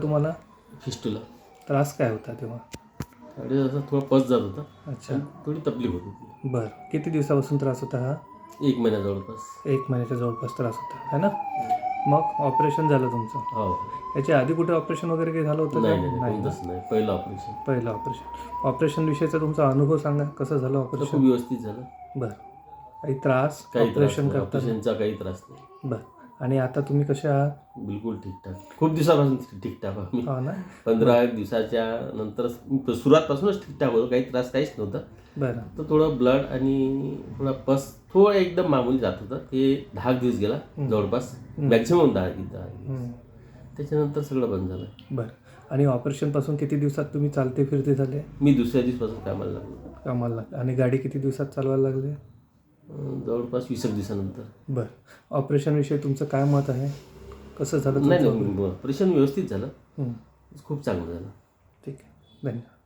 तुम्हाला फिस्टूला त्रास काय होता तेव्हा? आणि असं थोडा पस जात होता. अच्छा. आणि थोडी तकलीफ होत होती. बरं. किती दिवसापासून त्रास होता हा? 1 महिना जवळपास. 1 महिन्याच्या जवळपास त्रास होता है ना? मग ऑपरेशन झालं तुमचं. हो. याच्या आधी कुठे ऑपरेशन वगैरे काही झालं होतं का? नाही ना? कोणतंच नाही. पहिलं ऑपरेशन. पहिलं ऑपरेशन. ऑपरेशनविषयीचा तुमचा अनुभव सांगा, कसं झालं तर ऑपरेशन? खूप व्यवस्थित झालं. बरं. काही त्रास काही त्रास ऑपरेशन नाही. करताना? ऑपरेशनचा काही त्रास नाही. बरं. आणि आता तुम्ही कसे आहात? बिलकुल ठीकठाक. खूप दिवसापासून ठीकठाक आहोत मी. हो ना? 15 दिवसाच्या नंतर सुरुवातपासूनच ठीकठाक होतो. काही त्रास काहीच नव्हता. बरं. तर थोडं ब्लड आणि थोडा पस थोडं एकदम मामूली जात होतं. ते 10 दिवस गेला जवळपास. मॅक्झिमम 10 दिवस. त्याच्यानंतर सगळं बंद झालं. बरं. आणि ऑपरेशनपासून किती दिवसात तुम्ही चालते फिरते झाले? मी दुसऱ्या दिवसापासून कामाला लागलो. कामाला लागले. आणि गाडी किती दिवसात चालवायला लागले? जवळपास 20 दिवसानंतर. बरं. ऑपरेशनविषयी तुमचं काय मत आहे? कसं झालं नाही तुमचं? ऑपरेशन व्यवस्थित झालं. हं. खूप चांगलं झालं. ठीक आहे. धन्यवाद.